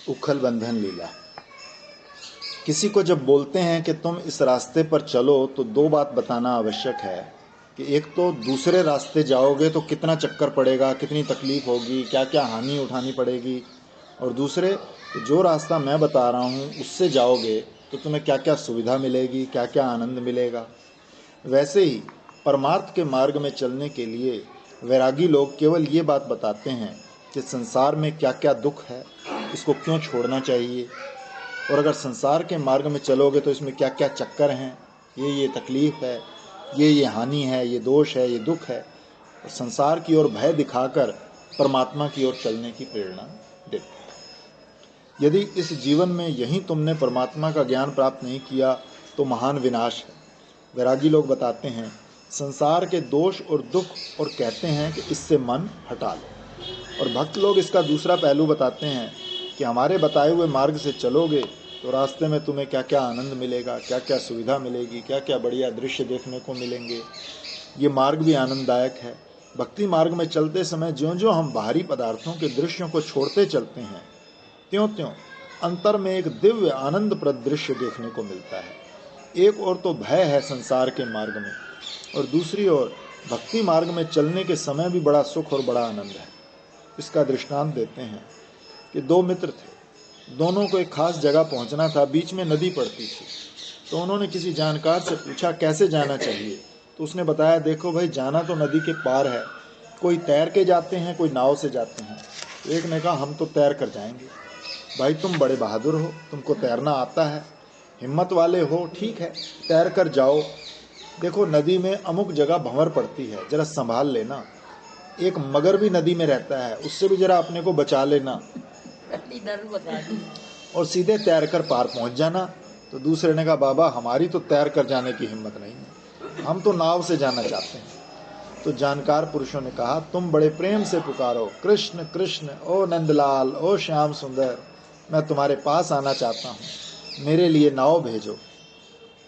उखल बंधन लीला। किसी को जब बोलते हैं कि तुम इस रास्ते पर चलो तो दो बात बताना आवश्यक है कि एक तो दूसरे रास्ते जाओगे तो कितना चक्कर पड़ेगा, कितनी तकलीफ होगी, क्या क्या हानि उठानी पड़ेगी, और दूसरे जो रास्ता मैं बता रहा हूँ उससे जाओगे तो तुम्हें क्या क्या सुविधा मिलेगी, क्या क्या आनंद मिलेगा। वैसे ही परमार्थ के मार्ग में चलने के लिए वैरागी लोग केवल ये बात बताते हैं कि संसार में क्या क्या दुख है, इसको क्यों छोड़ना चाहिए, और अगर संसार के मार्ग में चलोगे तो इसमें क्या क्या चक्कर हैं, ये तकलीफ है, ये हानि है, ये दोष है, ये दुख है, और संसार की ओर भय दिखाकर परमात्मा की ओर चलने की प्रेरणा देते हैं। यदि इस जीवन में यहीं तुमने परमात्मा का ज्ञान प्राप्त नहीं किया तो महान विनाश है। वैरागी लोग बताते हैं संसार के दोष और दुख और कहते हैं कि इससे मन हटा लो, और भक्त लोग इसका दूसरा पहलू बताते हैं कि हमारे बताए हुए मार्ग से चलोगे तो रास्ते में तुम्हें क्या क्या आनंद मिलेगा, क्या क्या सुविधा मिलेगी, क्या क्या बढ़िया दृश्य देखने को मिलेंगे। ये मार्ग भी आनंददायक है। भक्ति मार्ग में चलते समय ज्यों ज्यों हम बाहरी पदार्थों के दृश्यों को छोड़ते चलते हैं त्यों त्यों अंतर में एक दिव्य आनंदप्रद दृश्य देखने को मिलता है। एक ओर तो भय है संसार के मार्ग में, और दूसरी ओर भक्ति मार्ग में चलने के समय भी बड़ा सुख और बड़ा आनंद है। इसका दृष्टांत देते हैं कि दो मित्र थे, दोनों को एक खास जगह पहुंचना था, बीच में नदी पड़ती थी। तो उन्होंने किसी जानकार से पूछा कैसे जाना चाहिए, तो उसने बताया देखो भाई, जाना तो नदी के पार है, कोई तैर के जाते हैं, कोई नाव से जाते हैं। तो एक ने कहा हम तो तैर कर जाएंगे। भाई तुम बड़े बहादुर हो, तुमको तैरना आता है, हिम्मत वाले हो, ठीक है तैर कर जाओ। देखो नदी में अमुक जगह भंवर पड़ती है, जरा संभाल लेना, एक मगर भी नदी में रहता है, उससे भी जरा अपने को बचा लेना, और सीधे तैर कर पार पहुंच जाना। तो दूसरे ने कहा बाबा हमारी तो तैर कर जाने की हिम्मत नहीं है, हम तो नाव से जाना चाहते हैं। तो जानकार पुरुषों ने कहा तुम बड़े प्रेम से पुकारो कृष्ण कृष्ण, ओ नंदलाल, ओ श्याम सुंदर, मैं तुम्हारे पास आना चाहता हूँ, मेरे लिए नाव भेजो।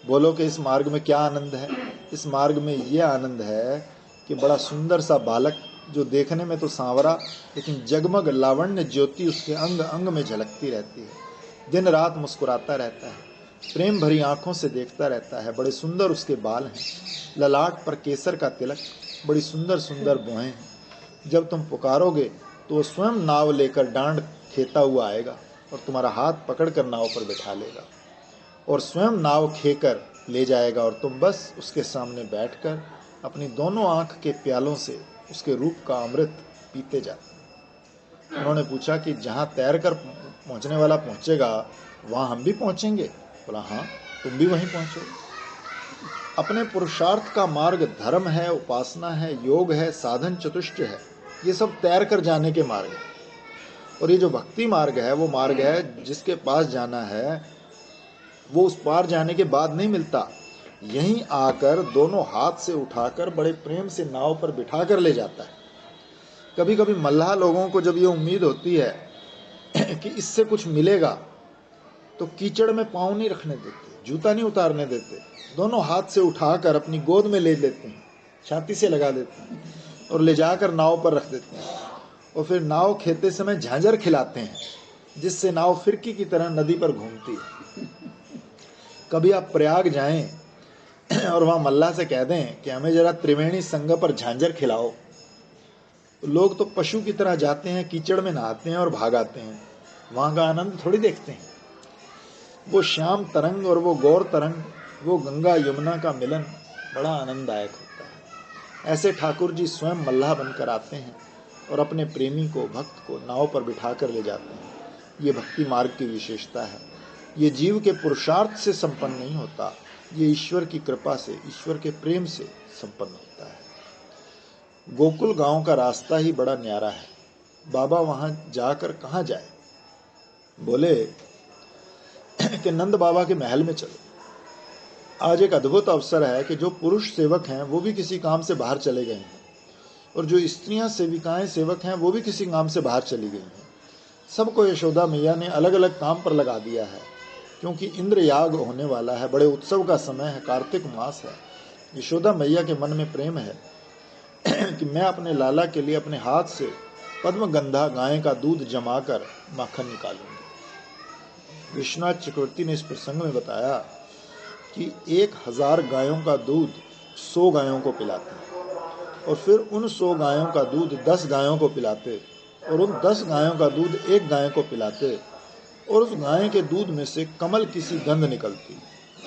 बोलो कि इस मार्ग में क्या आनंद है। इस मार्ग में ये आनंद है कि बड़ा सुंदर सा बालक, जो देखने में तो सांवरा लेकिन जगमग लावण्य ज्योति उसके अंग अंग में झलकती रहती है, दिन रात मुस्कुराता रहता है, प्रेम भरी आंखों से देखता रहता है, बड़े सुंदर उसके बाल हैं, ललाट पर केसर का तिलक, बड़ी सुंदर सुंदर भौहें हैं। जब तुम पुकारोगे तो वो स्वयं नाव लेकर डांड खेता हुआ आएगा और तुम्हारा हाथ पकड़कर नाव पर बैठा लेगा और स्वयं नाव खेकर ले जाएगा, और तुम बस उसके सामने बैठकर अपनी दोनों आंख के प्यालों से उसके रूप का अमृत पीते जाते। उन्होंने पूछा कि जहाँ तैर कर पहुँचने वाला पहुँचेगा वहाँ हम भी पहुँचेंगे। बोला हाँ, तुम भी वहीं पहुँचो। अपने पुरुषार्थ का मार्ग धर्म है, उपासना है, योग है, साधन चतुष्टय है, ये सब तैर कर जाने के मार्ग है। और ये जो भक्ति मार्ग है वो मार्ग है जिसके पास जाना है वो उस पार जाने के बाद नहीं मिलता, यहीं आकर दोनों हाथ से उठाकर बड़े प्रेम से नाव पर बिठा कर ले जाता है। कभी कभी मल्लाह लोगों को जब ये उम्मीद होती है कि इससे कुछ मिलेगा तो कीचड़ में पाँव नहीं रखने देते, जूता नहीं उतारने देते, दोनों हाथ से उठाकर अपनी गोद में ले लेते हैं, छाती से लगा देते हैं और ले जाकर नाव पर रख देते हैं, और फिर नाव खेते समय झांझर खिलाते हैं जिससे नाव फिरकी की तरह नदी पर घूमती है। कभी आप प्रयाग जाएं और वहाँ मल्लाह से कह दें कि हमें जरा त्रिवेणी संग पर झांझर खिलाओ, तो लोग तो पशु की तरह जाते हैं, कीचड़ में नहाते हैं और भाग आते हैं, वहाँ का आनंद थोड़ी देखते हैं। वो श्याम तरंग और वो गौर तरंग, वो गंगा यमुना का मिलन बड़ा आनंददायक होता है। ऐसे ठाकुर जी स्वयं मल्लाह बनकर आते हैं और अपने प्रेमी को, भक्त को नाव पर बिठा कर ले जाते हैं। ये भक्ति मार्ग की विशेषता है। ये जीव के पुरुषार्थ से संपन्न नहीं होता, ये ईश्वर की कृपा से, ईश्वर के प्रेम से संपन्न होता है। गोकुल गांव का रास्ता ही बड़ा न्यारा है। बाबा वहां जाकर कहाँ जाए? बोले कि नंद बाबा के महल में चलो। आज एक अद्भुत अवसर है कि जो पुरुष सेवक हैं वो भी किसी काम से बाहर चले गए हैं, और जो स्त्रियां सेविकाएं सेवक हैं वो भी किसी काम से बाहर चली गई हैं। सबको यशोदा मैया ने अलग अलग काम पर लगा दिया है, क्योंकि इंद्र याग होने वाला है, बड़े उत्सव का समय है, कार्तिक मास है। यशोदा मैया के मन में प्रेम है कि मैं अपने लाला के लिए अपने हाथ से पद्मगंधा गाय का दूध जमाकर माखन निकालूंगी। विश्वनाथ चक्रवर्ती ने इस प्रसंग में बताया कि 1000 गायों का दूध 100 गायों को पिलाते और फिर उन 100 गायों का दूध 10 गायों को पिलाते और उन 10 गायों का दूध 1 गाय को पिलाते और उस गाय के दूध में से कमल किसी गंध निकलती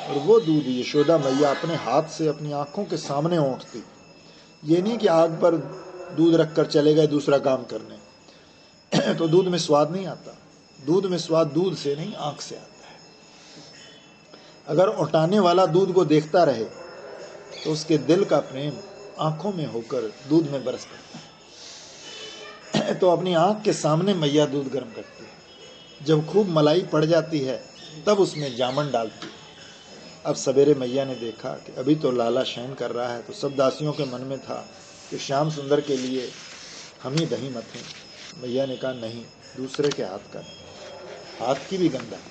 और वो दूध यशोदा मैया अपने हाथ से अपनी आंखों के सामने ओंठती। ये नहीं कि आग पर दूध रखकर चले गए दूसरा काम करने तो दूध में स्वाद नहीं आता। दूध में स्वाद दूध से नहीं, आंख से आता है। अगर औटाने वाला दूध को देखता रहे तो उसके दिल का प्रेम आंखों में होकर दूध में बरस करता है। तो अपनी आंख के सामने मैया दूध गर्म करती है। जब खूब मलाई पड़ जाती है तब उसमें जामन डालती है। अब सवेरे मैया ने देखा कि अभी तो लाला शयन कर रहा है, तो सब दासियों के मन में था कि श्याम सुंदर के लिए हम ही दही मथें। मैया ने कहा नहीं, दूसरे के हाथ का, हाथ की भी गंध आती।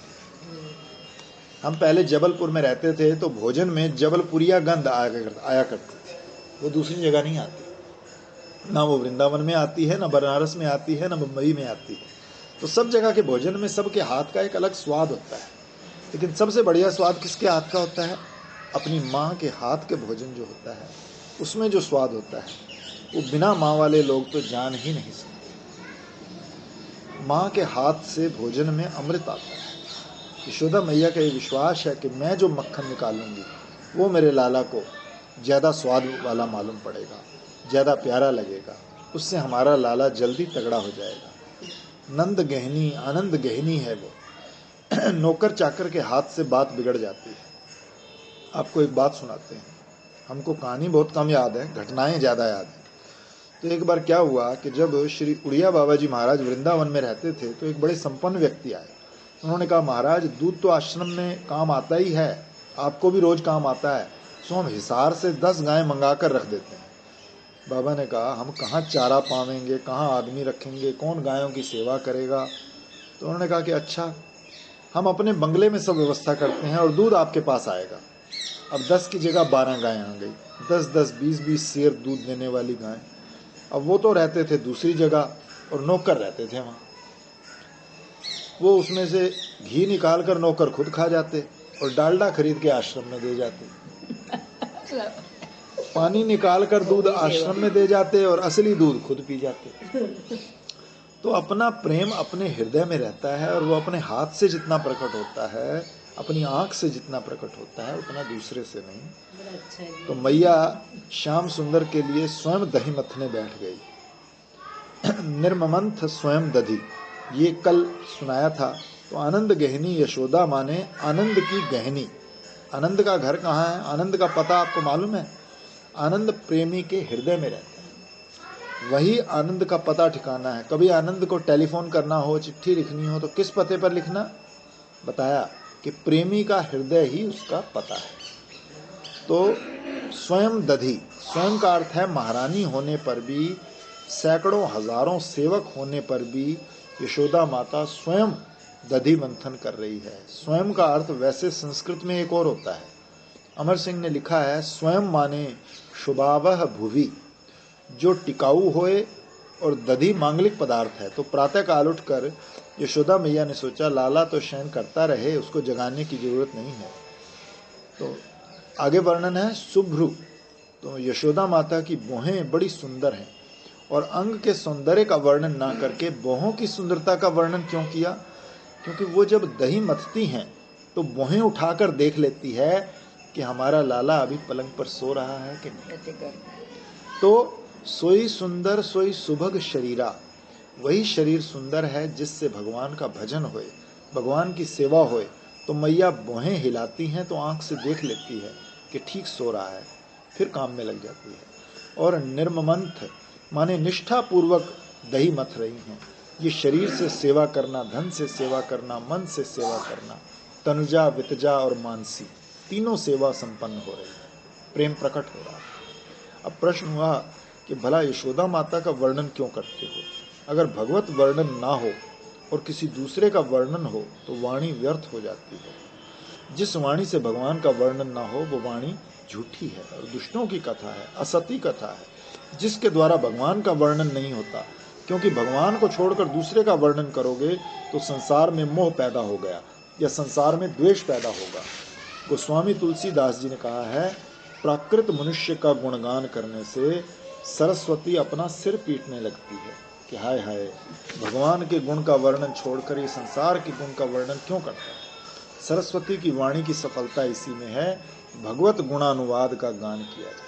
हम पहले जबलपुर में रहते थे तो भोजन में जबलपुरिया गंध आया करती थी, वो दूसरी जगह नहीं आती। ना वो वृंदावन में आती है, ना बनारस में आती है, ना मुंबई में आती है। तो सब जगह के भोजन में सबके हाथ का एक अलग स्वाद होता है, लेकिन सबसे बढ़िया स्वाद किसके हाथ का होता है? अपनी माँ के हाथ के भोजन जो होता है उसमें जो स्वाद होता है वो बिना माँ वाले लोग तो जान ही नहीं सकते। माँ के हाथ से भोजन में अमृत आता है। यशोदा मैया का ये विश्वास है कि मैं जो मक्खन निकालूंगी वो मेरे लाला को ज़्यादा स्वाद वाला मालूम पड़ेगा, ज़्यादा प्यारा लगेगा, उससे हमारा लाला जल्दी तगड़ा हो जाएगा। नंद गहनी, आनंद गहनी है वो। नौकर चाकर के हाथ से बात बिगड़ जाती है। आपको एक बात सुनाते हैं। हमको कहानी बहुत कम याद है, घटनाएं ज़्यादा याद हैं। तो एक बार क्या हुआ कि जब श्री उड़िया बाबा जी महाराज वृंदावन में रहते थे तो एक बड़े संपन्न व्यक्ति आए। उन्होंने कहा, महाराज दूध तो आश्रम में काम आता ही है, आपको भी रोज काम आता है, सो हम हिसार से 10 गायें मंगा कर रख देते हैं। बाबा ने कहा, हम कहाँ चारा पावेंगे, कहाँ आदमी रखेंगे, कौन गायों की सेवा करेगा? तो उन्होंने कहा कि अच्छा, हम अपने बंगले में सब व्यवस्था करते हैं और दूध आपके पास आएगा। अब 10 की जगह 12 गायें आ गई, 10-10, 20-20 सेर दूध देने वाली गाय। अब वो तो रहते थे दूसरी जगह और नौकर रहते थे वहाँ। वो उसमें से घी निकाल कर नौकर खुद खा जाते और डालडा खरीद के आश्रम में दे जाते। पानी निकाल कर दूध आश्रम में दे जाते और असली दूध खुद पी जाते। तो अपना प्रेम अपने हृदय में रहता है और वो अपने हाथ से जितना प्रकट होता है, अपनी आंख से जितना प्रकट होता है, उतना दूसरे से नहीं। तो मैया श्याम सुंदर के लिए स्वयं दही मथने बैठ गई। निर्ममंथ स्वयं दधी, ये कल सुनाया था। तो आनंद गहनी यशोदा माने आनंद की गहनी। आनंद का घर कहाँ है? आनंद का पता आपको मालूम है? आनंद प्रेमी के हृदय में रहता है, वही आनंद का पता ठिकाना है। कभी आनंद को टेलीफोन करना हो, चिट्ठी लिखनी हो तो किस पते पर लिखना? बताया कि प्रेमी का हृदय ही उसका पता है। तो स्वयं दधी, स्वयं का अर्थ है महारानी होने पर भी, सैकड़ों हजारों सेवक होने पर भी यशोदा माता स्वयं दधी मंथन कर रही है। स्वयं का अर्थ वैसे संस्कृत में एक और होता है। अमर सिंह ने लिखा है, स्वयं माने शुभावह भुवि, जो टिकाऊ होए, और दधी मांगलिक पदार्थ है। तो प्रातः काल उठकर यशोदा मैया ने सोचा लाला तो शयन करता रहे, उसको जगाने की जरूरत नहीं है। तो आगे वर्णन है शुभ्रु। तो यशोदा माता की भौहें बड़ी सुंदर हैं, और अंग के सौंदर्य का वर्णन ना करके भौहों की सुंदरता का वर्णन क्यों किया? क्योंकि वो जब दही मथती हैं तो भौहें उठाकर देख लेती है कि हमारा लाला अभी पलंग पर सो रहा है कि नहीं। तो सोई सुंदर सोई सुभग शरीरा, वही शरीर सुंदर है जिससे भगवान का भजन होए, भगवान की सेवा होए। तो मैया भौहें हिलाती हैं तो आंख से देख लेती है कि ठीक सो रहा है, फिर काम में लग जाती है। और निर्ममंथ माने निष्ठा पूर्वक दही मथ रही हैं। ये शरीर से सेवा करना, धन से सेवा करना, मन से सेवा करना, तनुजा वितजा और मानसी, तीनों सेवा संपन्न हो रही है, प्रेम प्रकट हो रहा है। अब प्रश्न हुआ कि भला यशोदा माता का वर्णन क्यों करते हो? अगर भगवत वर्णन ना हो और किसी दूसरे का वर्णन हो तो वाणी व्यर्थ हो जाती है। जिस वाणी से भगवान का वर्णन ना हो वो वाणी झूठी है और दुष्टों की कथा है, असती कथा है। जिसके द्वारा भगवान का वर्णन नहीं होता, क्योंकि भगवान को छोड़कर दूसरे का वर्णन करोगे तो संसार में मोह पैदा हो गया, या संसार में द्वेष पैदा होगा। गोस्वामी तुलसीदास जी ने कहा है, प्राकृत मनुष्य का गुणगान करने से सरस्वती अपना सिर पीटने लगती है कि हाय हाय, भगवान के गुण का वर्णन छोड़कर ये संसार के गुण का वर्णन क्यों करता है। सरस्वती की वाणी की सफलता इसी में है, भगवत गुणानुवाद का गान किया जाए।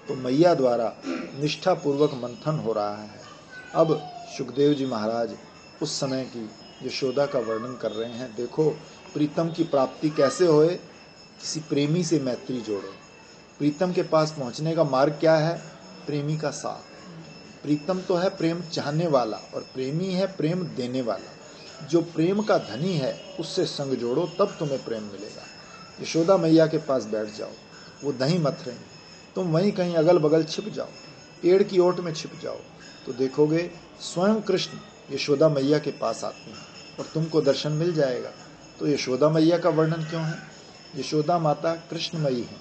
तो मैया द्वारा निष्ठा पूर्वक मंथन हो रहा है। अब सुखदेव जी महाराज उस समय की यशोदा का वर्णन कर रहे हैं। देखो प्रीतम की प्राप्ति कैसे होए, किसी प्रेमी से मैत्री जोड़ो। प्रीतम के पास पहुंचने का मार्ग क्या है, प्रेमी का साथ। प्रीतम तो है प्रेम चाहने वाला और प्रेमी है प्रेम देने वाला। जो प्रेम का धनी है उससे संग जोड़ो, तब तुम्हें प्रेम मिलेगा। यशोदा मैया के पास बैठ जाओ, वो दही मथ रही, तुम वहीं कहीं अगल बगल छिप जाओ, पेड़ की ओट में छिप जाओ, तो देखोगे स्वयं कृष्ण यशोदा मैया के पास आते हैं और तुमको दर्शन मिल जाएगा। तो यशोदा मैया का वर्णन क्यों है? यशोदा माता कृष्णमयी है,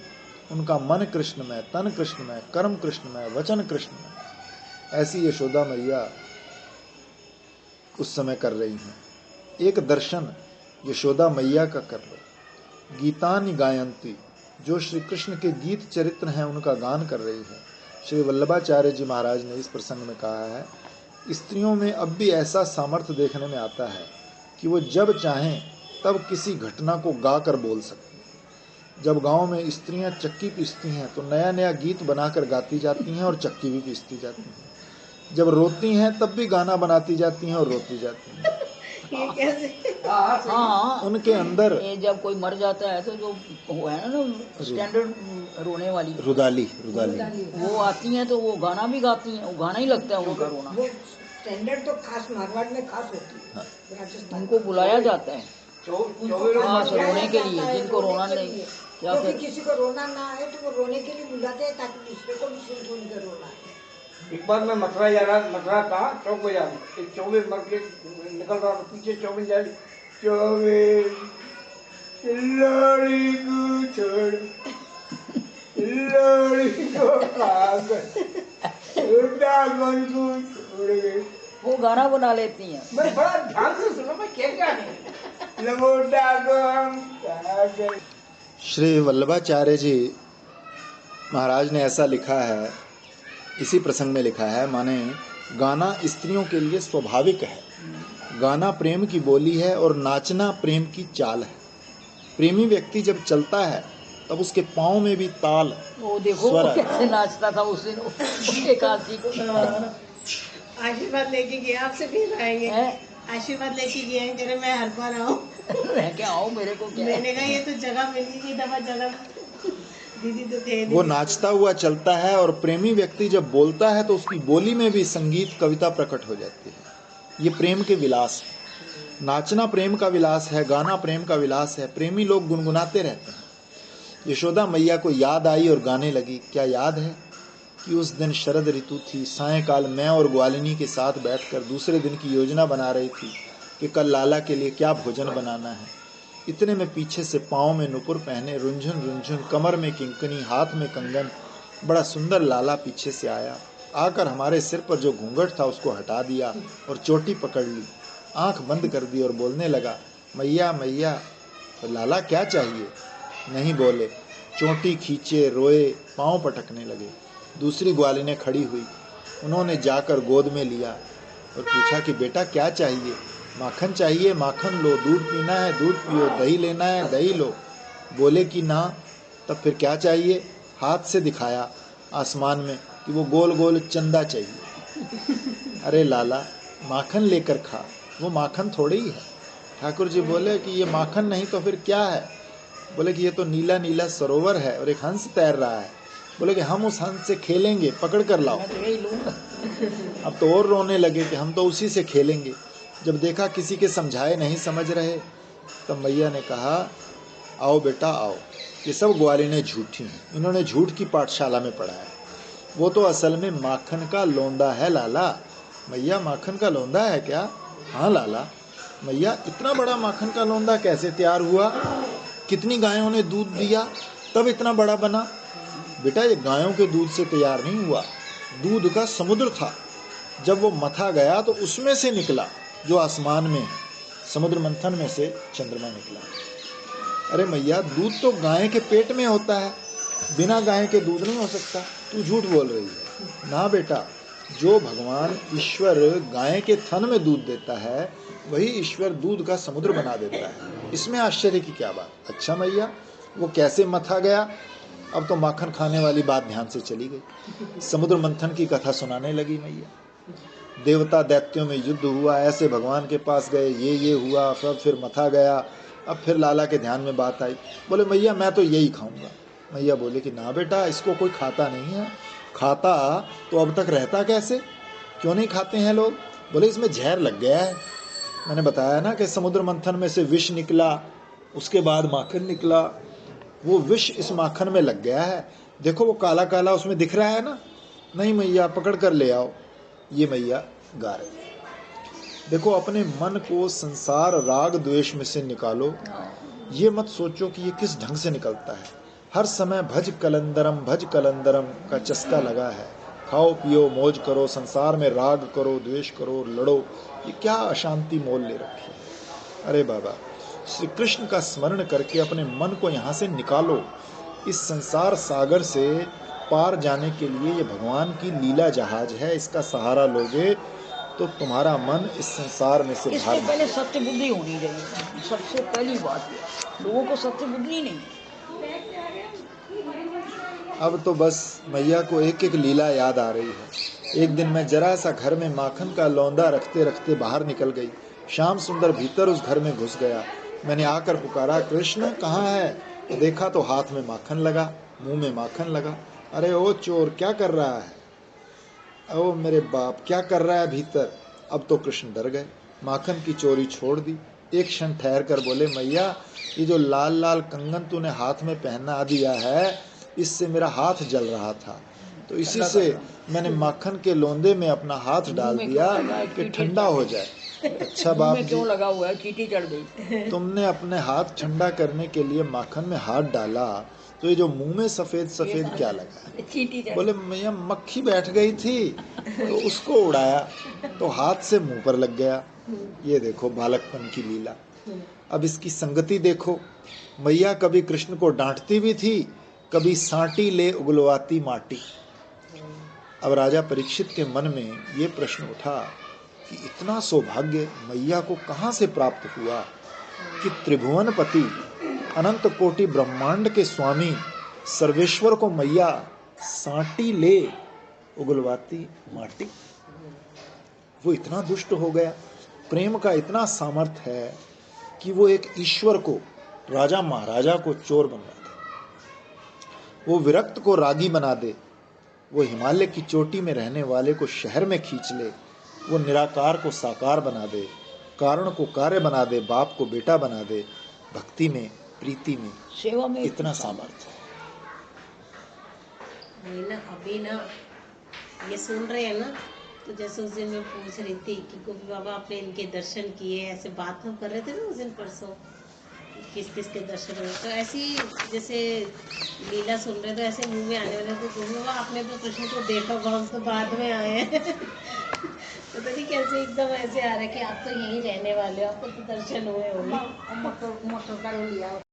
उनका मन कृष्णमय, तन कृष्णमय, कर्म कृष्णमय, वचन कृष्णमय। ऐसी यशोदा मैया उस समय कर रही हैं। एक दर्शन यशोदा मैया का कर लो। गीतानि गायंती, जो श्री कृष्ण के गीत चरित्र हैं उनका गान कर रही है। श्री वल्लभाचार्य जी महाराज ने इस प्रसंग में कहा है, स्त्रियों में अब भी ऐसा सामर्थ्य देखने में आता है कि वो जब चाहें तब किसी घटना को गा कर बोल सकती हैं। जब गांव में स्त्रियां चक्की पीसती हैं तो नया नया गीत बनाकर गाती जाती हैं और चक्की भी पीसती जाती हैं। जब रोती हैं तब भी गाना बनाती जाती हैं और रोती जाती हैं। ये कैसे? हाँ, उनके अंदर ये जब कोई मर जाता है तो जो वो है ना स्टैंडर्ड रोने वाली, रुदाली वो आती हैं तो वो गाना भी गाती हैं, वो गाना ही लगता है उनका रोना। वो स्टैंडर्ड तो खास मारवाड़ में खास होती है। हाँ। राजस्थान उनको बुलाया जाता है उनको खास बुलाया रोने के लिए, जाता है, जिनको रोना रोने के नहीं, लिए। क्या क्योंकि फिर किसी को रोना ना आए तो वो रोने के लिए बुलाते हैं ताकि दूसरे को भी सुन कर रोना आए। एक बार मैं मथुरा जा रहा, मथुरा था चौक बाजार में, एक चौबे मर के निकल रहा था, पीछे चौबे जा रही, चौबे लड़ी को छोड़, लड़ी को पागल, उड़ागन को छोड़ गए। वो गाना बना लेती हैं। मैं बड़ा ध्यान से सुना, मैं क्या गाने लमोटागन पागल। श्री वल्लभाचार्य जी महाराज ने ऐसा लिखा है, इसी प्रसंग में लिखा है, माने गाना स्त्रियों के लिए स्वाभाविक है। गाना प्रेम की बोली है और नाचना प्रेम की चाल है। प्रेमी व्यक्ति जब चलता है तब उसके पाँव में भी ताल, वो देखो स्वर वो है। कैसे नाचता था उस दिन एकादशी को। आशीर्वाद लेके गए, आपसे फिर आएंगे। आशीर्वाद लेके गए हैं, जरा मैं हर बार आऊँ। मैं क्या आऊँ, मेरे को क्या मैंने कहा ये तो जगह मिल गई, दफा जगह दीदी तो थे वो नाचता हुआ चलता है और प्रेमी व्यक्ति जब बोलता है तो उसकी बोली में भी संगीत कविता प्रकट हो जाती है। ये प्रेम के विलास है। नाचना प्रेम का विलास है, गाना प्रेम का विलास है। प्रेमी लोग गुनगुनाते रहते हैं। यशोदा मैया को याद आई और गाने लगी। क्या याद है कि उस दिन शरद ऋतु थी, सायंकाल मैं और ग्वालिनी के साथ बैठकर दूसरे दिन की योजना बना रही थी कि कल लाला के लिए क्या भोजन बनाना है। इतने में पीछे से पाँव में नुपुर पहने, रुंझुन रुंझुन, कमर में किंकनी, हाथ में कंगन, बड़ा सुंदर लाला पीछे से आया। आकर हमारे सिर पर जो घूंघट था उसको हटा दिया और चोटी पकड़ ली, आंख बंद कर दी और बोलने लगा, मैया मैया। तो लाला क्या चाहिए? नहीं बोले, चोटी खींचे, रोए, पाँव पटकने लगे। दूसरी ग्वालिनी खड़ी हुई, उन्होंने जाकर गोद में लिया और पूछा कि बेटा क्या चाहिए? माखन चाहिए? माखन लो। दूध पीना है? दूध पियो। दही लेना है? दही लो। बोले कि ना। तब फिर क्या चाहिए? हाथ से दिखाया आसमान में कि वो गोल गोल चंदा चाहिए। अरे लाला, माखन लेकर खा, वो माखन थोड़ी ही है। ठाकुर जी बोले कि ये माखन नहीं तो फिर क्या है? बोले कि ये तो नीला नीला सरोवर है और एक हंस तैर रहा है। बोले कि हम उस हंस से खेलेंगे, पकड़ कर लाओ। मैं तो यही लूंगा। अब तो और रोने लगे कि हम तो उसी से खेलेंगे। जब देखा किसी के समझाए नहीं समझ रहे, तब मैया ने कहा, आओ बेटा आओ, ये सब ग्वालिनें झूठी हैं, इन्होंने झूठ की पाठशाला में पढ़ा है। वो तो असल में माखन का लोंदा है लाला। मैया माखन का लोंदा है क्या? हाँ लाला। मैया इतना बड़ा माखन का लोंदा कैसे तैयार हुआ? कितनी गायों ने दूध दिया तब इतना बड़ा बना? बेटा ये गायों के दूध से तैयार नहीं हुआ, दूध का समुद्र था। जब वो मथा गया तो उसमें से निकला जो आसमान में है। समुद्र मंथन में से चंद्रमा निकला। अरे मैया, दूध तो गाय के पेट में होता है, बिना गाय के दूध नहीं हो सकता, तू झूठ बोल रही है। ना बेटा, जो भगवान ईश्वर गाय के थन में दूध देता है, वही ईश्वर दूध का समुद्र बना देता है। इसमें आश्चर्य की क्या बात। अच्छा मैया, वो कैसे मथा गया? अब तो माखन खाने वाली बात ध्यान से चली गई। समुद्र मंथन की कथा सुनाने लगी मैया। देवता दैत्यों में युद्ध हुआ, ऐसे भगवान के पास गए, ये हुआ, फिर मथा गया। अब फिर लाला के ध्यान में बात आई, बोले मैया मैं तो यही खाऊंगा। मैया बोले कि ना बेटा, इसको कोई खाता नहीं है। खाता तो अब तक रहता कैसे? क्यों नहीं खाते हैं लोग? बोले इसमें जहर लग गया है। मैंने बताया ना कि समुद्र मंथन में से विष निकला, उसके बाद माखन निकला। वो विष इस माखन में लग गया है। देखो वो काला काला उसमें दिख रहा है ना। नहीं मैया, पकड़ कर ले आओ। ये मैया गा रही है। देखो, अपने मन को संसार राग द्वेष में से निकालो। ये मत सोचो कि ये किस ढंग से निकलता है। हर समय भज कलंदरम का चस्का लगा है। खाओ पियो मौज करो, संसार में राग करो, द्वेष करो, लड़ो। ये क्या अशांति मोल ले रखी है। अरे बाबा, श्री कृष्ण का स्मरण करके अपने मन को यहाँ से निकालो। इस संसार सागर से पार जाने के लिए ये भगवान की लीला जहाज है। इसका सहारा लोगे तो तुम्हारा मन इस संसार में से इससे पहले सत्य बुद्धि होनी चाहिए। सबसे पहली बात है, लोगों को सत्य बुद्धि नहीं। अब तो बस मैया को एक एक लीला याद आ रही है। एक दिन मैं जरा सा घर में माखन का लौंदा रखते रखते बाहर निकल गई। श्याम सुंदर भीतर उस घर में घुस गया। मैंने आकर पुकारा, कृष्ण कहाँ है? तो देखा तो हाथ में माखन लगा, मुंह में माखन लगा। अरे ओ चोर, क्या कर रहा है? ओ मेरे बाप, क्या कर रहा है भीतर? अब तो कृष्ण डर गए, माखन की चोरी छोड़ दी। एक क्षण ठहर कर बोले, मैया ये जो लाल लाल कंगन तूने हाथ में पहना दिया है, इससे मेरा हाथ जल रहा था, तो इसी से मैंने माखन के लोंदे में अपना हाथ डाल दिया कि ठंडा हो जाए। अच्छा बाप जी, क्यों लगा हुआ है? चींटी चढ़ गई। तुमने अपने हाथ ठंडा करने के लिए माखन में हाथ डाला, तो ये जो मुंह में सफेद सफेद क्या लगा है? बोले मैया मक्खी बैठ गई थी तो उसको उड़ाया, तो हाथ से मुंह पर लग गया। ये देखो बालकपन की लीला। अब इसकी संगति देखो। मैया कभी कृष्ण को डांटती भी थी, कभी सांटी ले उगलवाती माटी। अब राजा परीक्षित के मन में ये प्रश्न उठा कि इतना सौभाग्य मैया को कहां से प्राप्त हुआ कि त्रिभुवनपति, अनंत कोटि ब्रह्मांड के स्वामी सर्वेश्वर को मैया सांटी ले उगलवाती माटी। वो इतना दुष्ट हो गया। प्रेम का इतना सामर्थ्य है कि वो एक ईश्वर को, राजा महाराजा को चोर बनवा दे, वो विरक्त को रागी बना दे, वो हिमालय की चोटी में रहने वाले को शहर में खींच ले, वो निराकार को साकार बना दे, कारण को कार्य बना दे, बाप को बेटा बना दे। भक्ति में, प्रीति में, सेवा में इतना सामर्थ्य है। ना अभी ना ये सुन रहे हैं ना, तो जैसे उस दिन मैं पूछ रही थी कि गोपी बाबा आपने इनके दर्शन किए, ऐसे बात हम कर रहे थे ना उस दिन परसों, किस किस के दर्शन हुए, तो ऐसी जैसे लीला सुन रहे, तो ऐसे मुंह में आने वाले तो गोपी बाबा आपने तो कृष्ण को देखा, हम तो बाद में आए हैं। पता नहीं कैसे एकदम ऐसे आ रहा है कि आप तो यहीं रहने वाले हो, आपको तो दर्शन हुए होंगे।